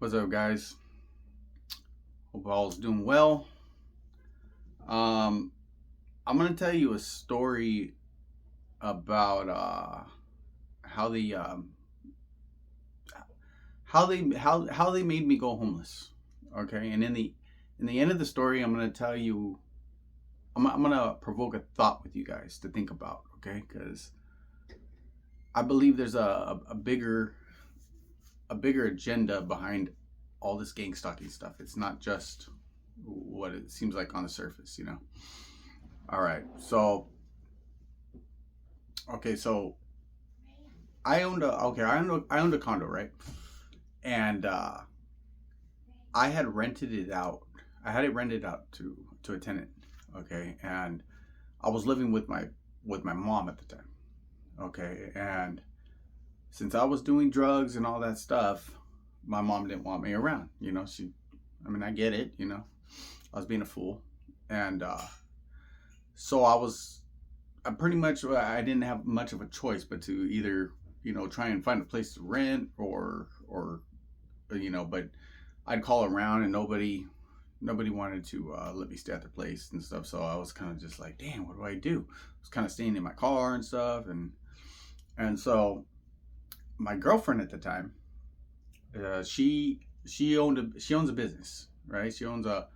What's up, guys? Hope all's doing well. Um, I'm gonna tell you a story about how the how they made me go homeless. Okay, and in the end of the story, I'm gonna tell you. I'm gonna provoke a thought with you guys to think about. Okay, because I believe there's a bigger agenda behind all this gang stalking stuff. It's not just what it seems like on the surface. All right. So I owned a condo, right? And I had rented it out. I had it rented out to a tenant. Okay, and I was living with my mom at the time. Okay, and since I was doing drugs and all that stuff, my mom didn't want me around. I get it. I was being a fool, and so I pretty much I didn't have much of a choice but to either try and find a place to rent or but I'd call around and nobody wanted to let me stay at their place and stuff. So I was kind of just like, damn, what do I do? I was kind of staying in my car and stuff, and so my girlfriend at the time, she owns a business, right? She owns a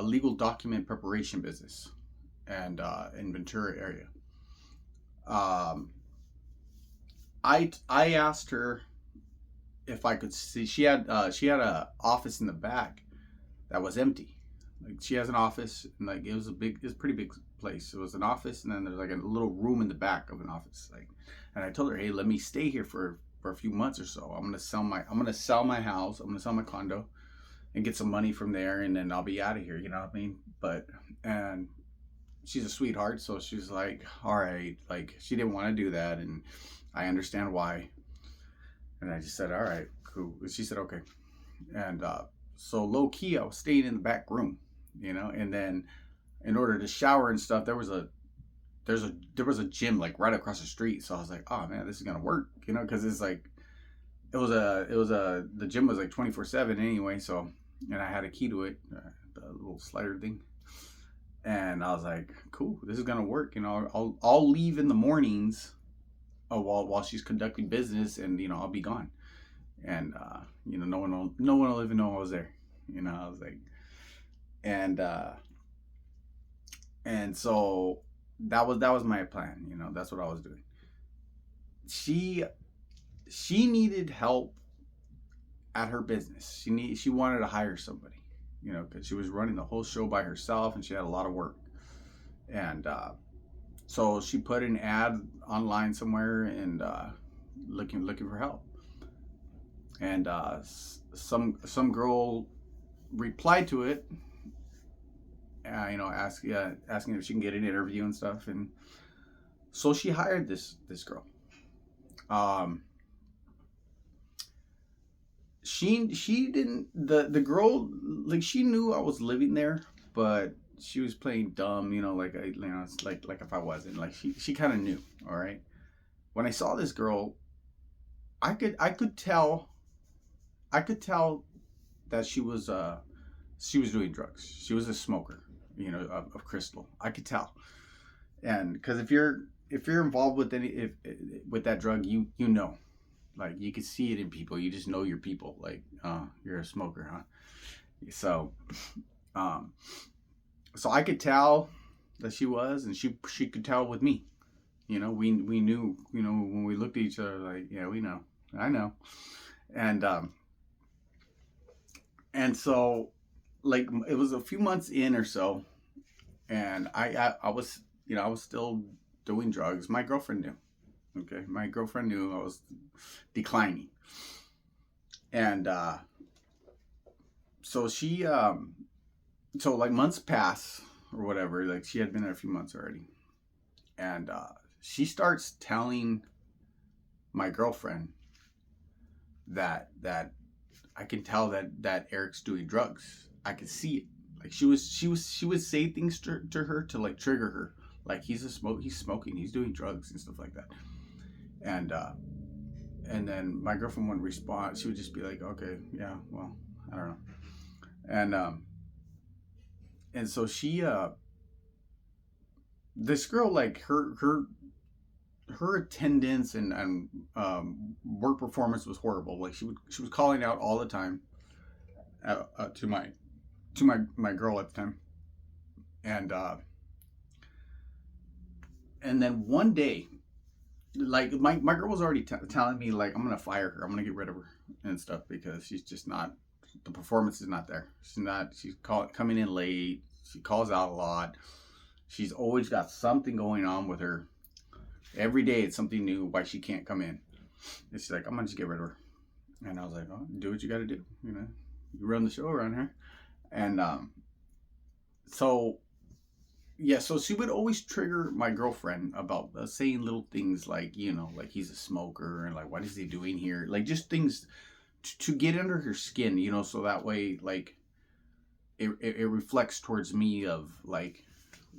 legal document preparation business, and in Ventura area. Um, I asked her if I could see. She had a office in the back that was empty. Like, she has an office, and like it was a pretty big place. It was an office, and then there's like a little room in the back of an office. Like, and I told her, hey, let me stay here for a few months or so. I'm gonna sell my house. I'm gonna sell my condo and get some money from there, and then I'll be out of here. You know what I mean? And she's a sweetheart, so she's like, all right. Like, she didn't want to do that, and I understand why. And I just said, all right, cool. She said, okay. And so low key, I was staying in the back room, and then in order to shower and stuff, there was a gym like right across the street. So I was like, oh man, this is gonna work, because it's like the gym was like 24/7 anyway. So, and I had a key to it, the little slider thing, and I was like, cool, this is gonna work. I'll leave in the mornings, while she's conducting business, and I'll be gone, and no one will even know I was there. I was like, and and so that was my plan. That's what I was doing. She she needed help at her business. She wanted to hire somebody, because she was running the whole show by herself, and she had a lot of work. And so she put an ad online somewhere, and looking for help. And some girl replied to it, asking if she can get an interview and stuff. And so she hired this girl. Um, she didn't the girl, like, she knew I was living there, but she was playing dumb, like, it's like if I wasn't, like, she kind of knew. All right. When I saw this girl, I could tell that she was doing drugs. She was a smoker, of crystal. I could tell. And because if you're involved with with that drug, you know, like, you can see it in people. You just know your people. Like, you're a smoker, huh? So, um, so I could tell that she was, and she could tell with me. We knew. When we looked at each other, like, yeah, we know. I know. And so, like, it was a few months in or so, and I was still doing drugs. My girlfriend knew. Okay, my girlfriend knew I was declining, and so so like months pass or whatever. Like, she had been there a few months already, and she starts telling my girlfriend that I can tell that Eric's doing drugs. I could see it. Like, she would say things to her to, like, trigger her. Like, he's smoking, he's doing drugs and stuff like that. And and then my girlfriend wouldn't respond. She would just be like, okay, yeah, well, I don't know. And so this girl, like her attendance work performance was horrible. Like she was calling out all the time to my girl at the time, and and then one day, like my girl was already telling me like I'm gonna fire her, I'm gonna get rid of her and stuff because she's just not, the performance is not there. She's coming in late. She calls out a lot. She's always got something going on with her. Every day it's something new why she can't come in. And she's like, I'm gonna just get rid of her. And I was like, oh, do what you gotta do. You know, you run the show around here. And so yeah, so she would always trigger my girlfriend about saying little things like, you know, like he's a smoker and like, what is he doing here? Like just things to get under her skin, you know, so that way, like, it reflects towards me of like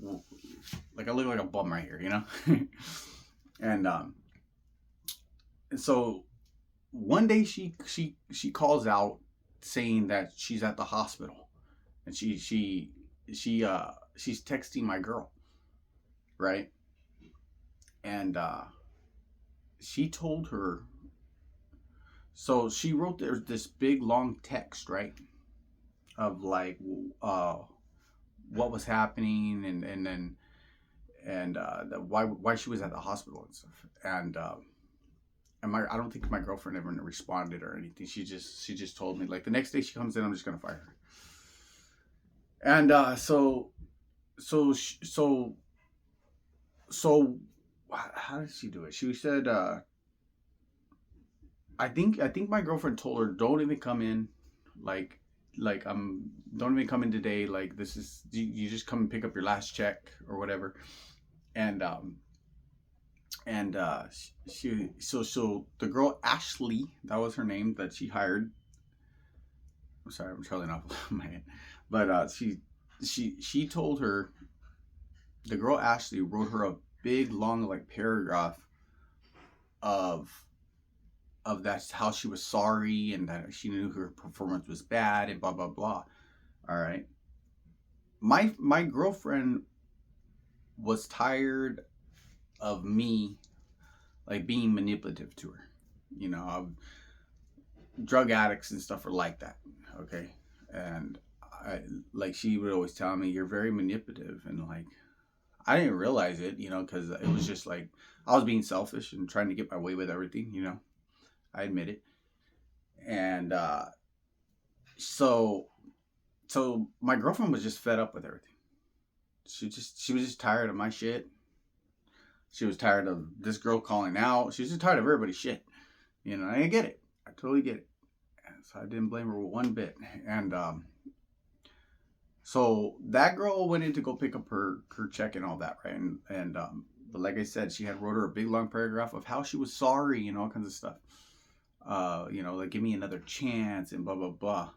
I look like a bum right here, you know? and so one day she calls out saying that she's at the hospital, and she's texting my girl, right? And she told her, so she wrote this big long text, right, of like what was happening, and then why she was at the hospital and stuff, and I don't think my girlfriend ever responded or anything. She just told me like the next day she comes in, I'm just gonna fire her. And so how did she do it? She said I think my girlfriend told her, don't even come in, like don't even come in today, like this is, you just come and pick up your last check or whatever. And so the girl Ashley, that was her name that she hired. I'm sorry, I'm trailing off my head. But she told her, the girl Ashley wrote her a big long like paragraph of that's how she was sorry and that she knew her performance was bad and blah blah blah. All right. My girlfriend was tired of me like being manipulative to her. You know, drug addicts and stuff are like that. Okay. And she would always tell me, you're very manipulative, and like I didn't realize it, you know, because it was just like I was being selfish and trying to get my way with everything, you know. I admit it. And so my girlfriend was just fed up with everything. She was just tired of my shit. She was tired of this girl calling out. She was just tired of everybody's shit. You know, I get it. I totally get it. And so I didn't blame her one bit. And so that girl went in to go pick up her check and all that, right? And but like I said, she had wrote her a big long paragraph of how she was sorry and all kinds of stuff. You know, like give me another chance and blah blah blah.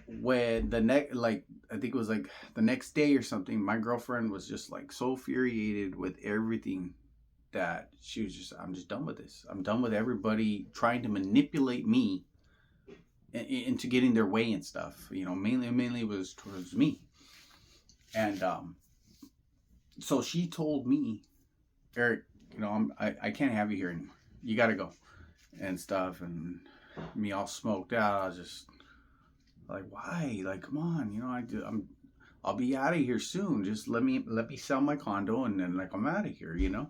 When the next, like I think it was like the next day or something, my girlfriend was just like so infuriated with everything that she was just, I'm just done with this. I'm done with everybody trying to manipulate me into getting their way and stuff. You know, mainly it was towards me. And so she told me, Eric, you know, I can't have you here anymore. You got to go and stuff. And me all smoked out. I was just like, why? Like, come on, you know, I'll be out of here soon. Just let me sell my condo and then like I'm out of here, you know.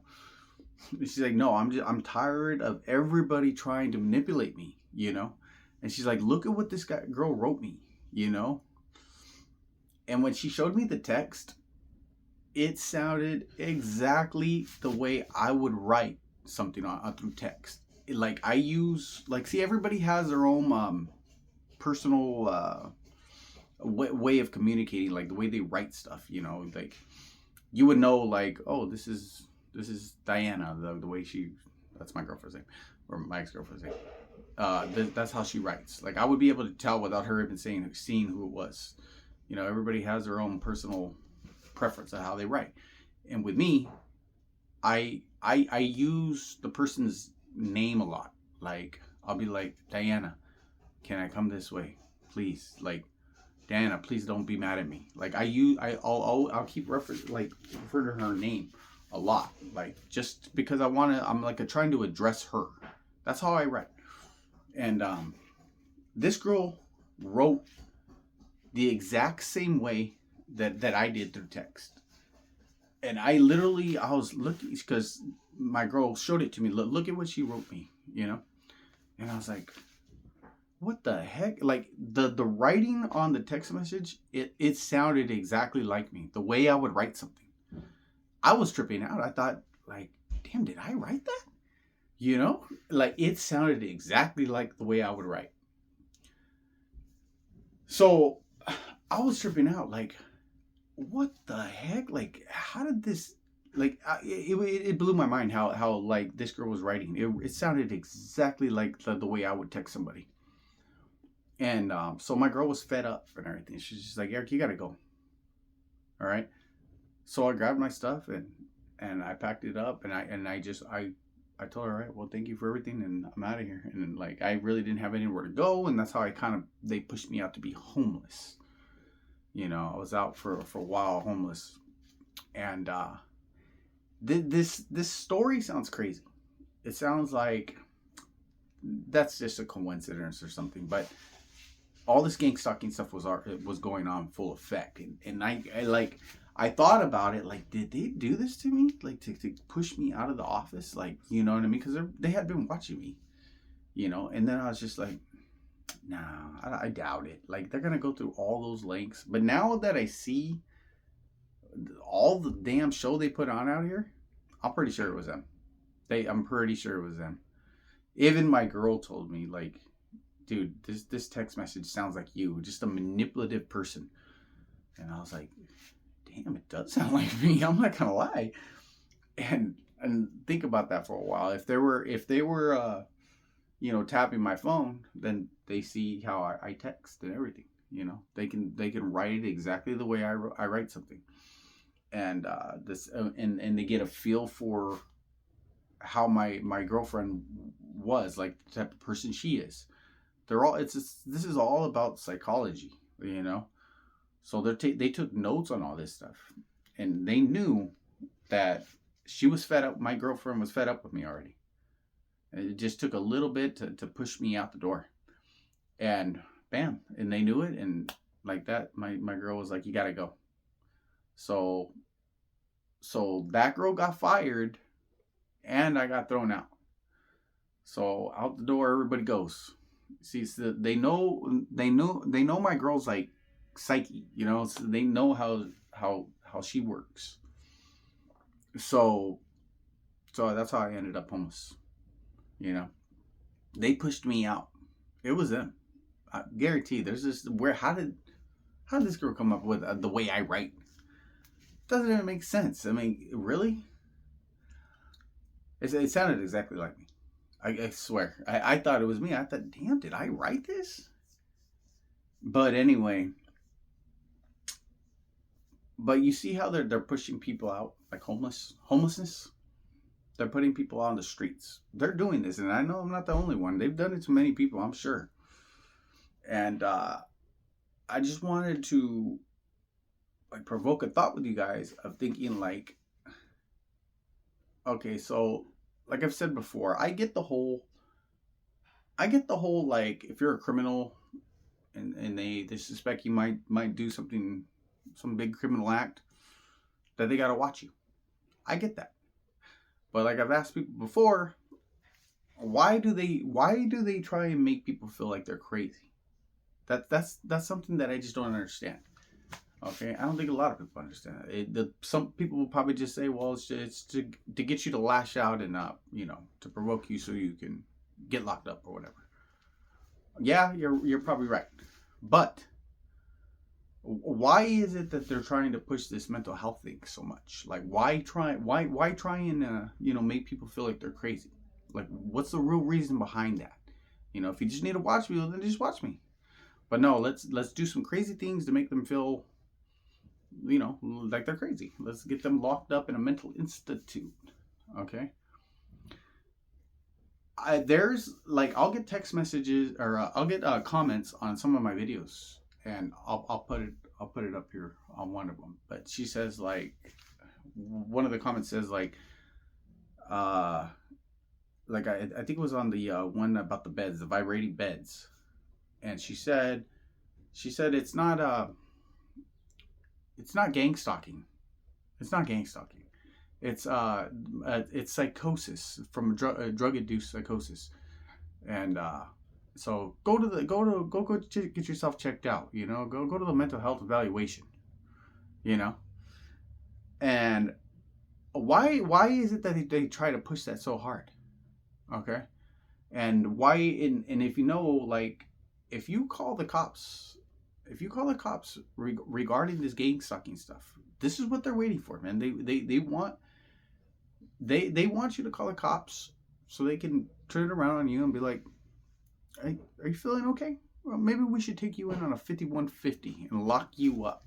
She's like, no, I'm tired of everybody trying to manipulate me, you know. And she's like, look at what this girl wrote me, you know. And when she showed me the text, it sounded exactly the way I would write something on through text. Like I use, like, see, everybody has their own personal way of communicating, like the way they write stuff, you know. Like you would know, like, oh, this is Diana, the way she, that's my girlfriend's name, or my ex-girlfriend's name. That's how she writes. Like I would be able to tell without her even seeing who it was. You know, everybody has their own personal preference of how they write. And with me, I use the person's name a lot. Like, I'll be like, Diana, can I come this way, please? Like, Diana, please don't be mad at me. Like, I'll keep referring to her name a lot. Like, just because I'm like trying to address her. That's how I write. And this girl wrote the exact same way that I did through text. And I was looking, because my girl showed it to me. Look at what she wrote me, you know? And I was like, what the heck? Like, the writing on the text message, it sounded exactly like me, the way I would write something. I was tripping out. I thought, like, damn, did I write that? You know? Like, it sounded exactly like the way I would write. So I was tripping out, like, what the heck? Like, how did this, like, it blew my mind how like this girl was writing. It sounded exactly like the way I would text somebody. And so my girl was fed up and everything. She's just like, Eric, you gotta go. All right. So I grabbed my stuff and I packed it up, and I told her, all right, well, thank you for everything, and I'm out of here. And like, I really didn't have anywhere to go, and that's how they pushed me out to be homeless. You know, I was out for a while homeless, and this story sounds crazy. It sounds like that's just a coincidence or something, but all this gangstalking stuff was going on full effect, and I thought about it, like, did they do this to me, like to push me out of the office, like, you know what I mean? Because they had been watching me, you know. And then I was just like, nah, I doubt it. Like, they're gonna go through all those links. But now that I see all the damn show they put on out here, I'm pretty sure it was them. I'm pretty sure it was them. Even my girl told me, like, dude, this text message sounds like you, just a manipulative person. And I was like, damn, it does sound like me. I'm not gonna lie. And think about that for a while. If they were you know, tapping my phone, then they see how I text and everything. You know, they can write it exactly the way I write something. And and they get a feel for how my girlfriend was, like, the type of person she is. This is all about psychology, you know. So they took notes on all this stuff, and they knew that she was fed up. My girlfriend was fed up with me already. And it just took a little bit to push me out the door, and bam, and they knew it. And like that, my girl was like, you gotta go. So that girl got fired, and I got thrown out. So out the door everybody goes. See, so they know my girl's, like, psyche, you know. So they know how she works. So that's how I ended up homeless. You know, they pushed me out. It was them. I guarantee. There's this how did this girl come up with the way I write? Doesn't even make sense. I mean, really? It sounded exactly like me. I swear. I thought it was me. I thought, damn, did I write this? But anyway, but you see how they're pushing people out, like homelessness. They're putting people on the streets. They're doing this, and I know I'm not the only one. They've done it to many people, I'm sure. And I just wanted to, like, provoke a thought with you guys of thinking, like, okay, so like I've said before, I get the whole like, if you're a criminal and they suspect you might do something, some big criminal act, that they gotta watch you. I get that. But like I've asked people before, why do they try and make people feel like they're crazy? That's something that I just don't understand. Okay, I don't think a lot of people understand it. Some people will probably just say, well, it's to get you to lash out and you know, to provoke you so you can get locked up or whatever. Yeah, you're probably right. But why is it that they're trying to push this mental health thing so much? Like, why try and you know, make people feel like they're crazy? Like, what's the real reason behind that? You know, if you just need to watch me, well, then just watch me. But no, let's do some crazy things to make them feel, you know, like they're crazy. Let's get them locked up in a mental institute. Okay. there's like, I'll get text messages, or I'll get comments on some of my videos, and I'll put it up here on one of them. But she says, like, one of the comments says, uh I think it was on the one about the beds, the vibrating beds, and she said it's not gang stalking. It's not gang stalking. It's psychosis from drug induced psychosis, and so go get yourself checked out. You know, go to the mental health evaluation. You know, and why is it that they try to push that so hard? Okay, and why? And if you know, like, if you call the cops, regarding this gang stalking stuff, this is what they're waiting for, man. They want you to call the cops so they can turn it around on you and be like, "Hey, are you feeling okay? Well, maybe we should take you in on a 5150 and lock you up."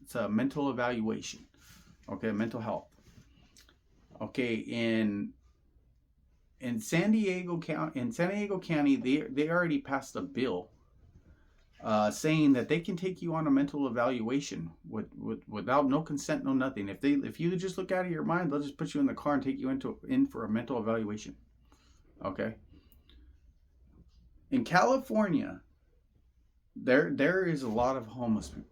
It's a mental evaluation. Okay, mental health. Okay, in San Diego County, they already passed a bill saying that they can take you on a mental evaluation without no consent, no nothing. If you just look out of your mind, they'll just put you in the car and take you in for a mental evaluation. Okay. In California, there is a lot of homeless people.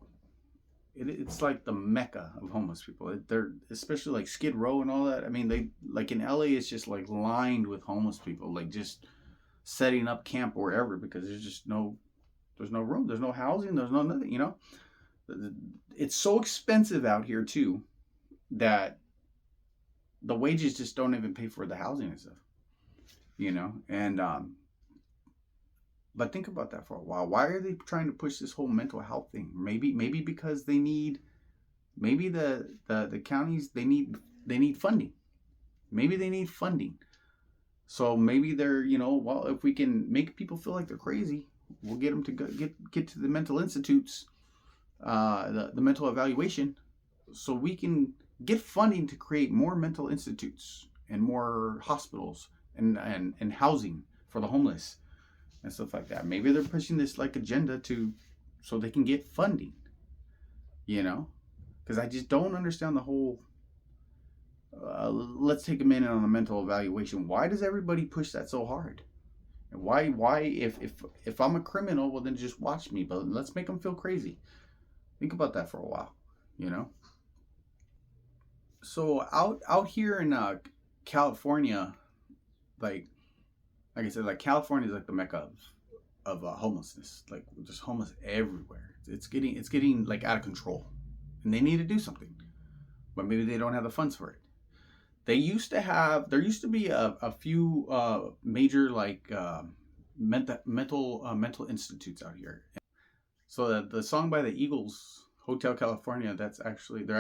It's like the mecca of homeless people. They're, especially like Skid Row and all that. I mean, they, like in LA, it's just like lined with homeless people, like just setting up camp wherever, because there's no room, there's no housing, there's no nothing. You know, it's so expensive out here too that the wages just don't even pay for the housing and stuff. You know, and but think about that for a while. Why are they trying to push this whole mental health thing? Maybe because they need, maybe the counties, they need funding. Maybe they need funding. So maybe they're, you know, well, if we can make people feel like they're crazy, we'll get them to get to the mental institutes, the mental evaluation, so we can get funding to create more mental institutes and more hospitals and housing for the homeless and stuff like that. Maybe they're pushing this like agenda so they can get funding, you know, because I just don't understand the whole let's take a minute on the mental evaluation. Why does everybody push that so hard? And why if I'm a criminal, well, then just watch me, but let's make them feel crazy. Think about that for a while, you know. So out here in California, like I said, like California is like the mecca of homelessness. Like, there's homeless everywhere. It's getting like out of control, and they need to do something, but maybe they don't have the funds for it. There used to be a few major like mental institutes out here. So the song by the Eagles, Hotel California, they're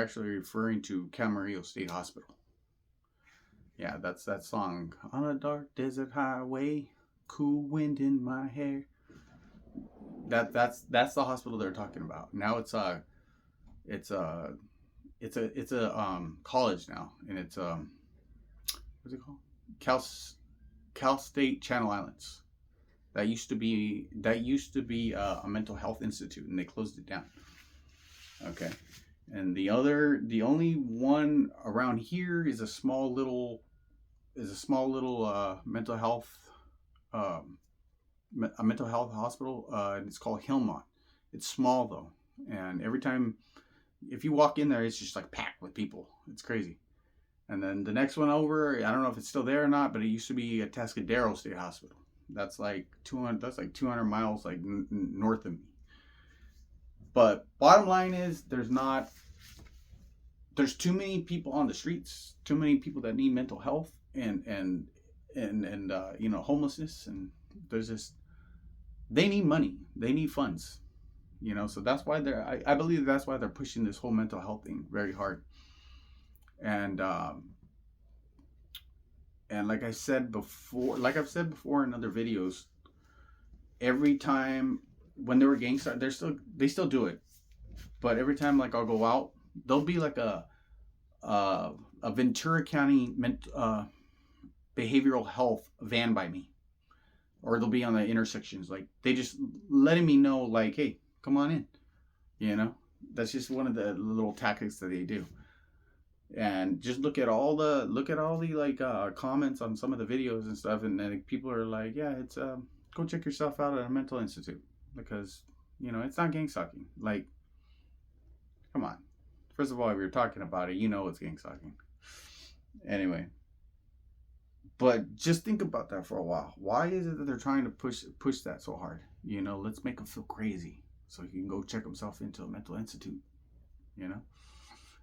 actually referring to Camarillo State Hospital. Yeah, that's that song. On a dark desert highway, cool wind in my hair. That's the hospital they're talking about. Now it's a college now, and it's what's it called? Cal State Channel Islands. That used to be a mental health institute, and they closed it down. Okay, and the only one around here is a small little mental health a mental health hospital, and it's called Hillmont. It's small though, and every time if you walk in there, it's just like packed with people. It's crazy. And then the next one over, I don't know if it's still there or not, but it used to be at Tascadero State Hospital. That's like 200 miles like north of me. But bottom line is, there's too many people on the streets, too many people that need mental health and you know, homelessness, and there's this, they need money, they need funds, you know. So that's why I believe that's why they're pushing this whole mental health thing very hard. And like I've said before in other videos, every time when they were gangster, they still do it. But every time, like, I'll go out, there'll be like a Ventura County behavioral health van by me. or they'll be on the intersections. Like they just letting me know, like, hey, come on in. You know, that's just one of the little tactics that they do. And just look at all the like comments on some of the videos and stuff, and then people are like, yeah, it's go check yourself out at a mental institute because it's not gang stalking. Like, come on. First of all, if you're talking about it, it's gang stalking. Anyway, but just think about that for a while. Why is it that they're trying to push that so hard? Let's make them feel crazy so he can go check himself into a mental institute.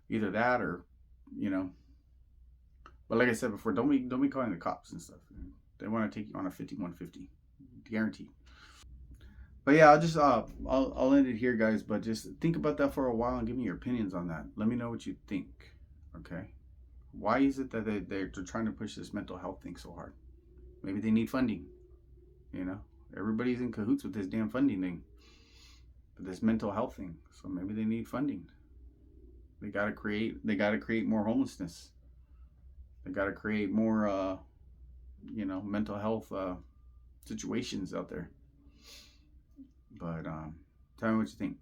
Either that or, you know. But like I said before, don't be calling the cops and stuff. They want to take you on a 5150, guaranteed. But yeah, I'll just I'll end it here, guys. But just think about that for a while and give me your opinions on that. Let me know what you think. Okay. Why is it that they're trying to push this mental health thing so hard? Maybe they need funding. Everybody's in cahoots with this damn funding thing, this mental health thing. So maybe they need funding. They gotta create more homelessness. They gotta create more mental health situations out there. But tell me what you think.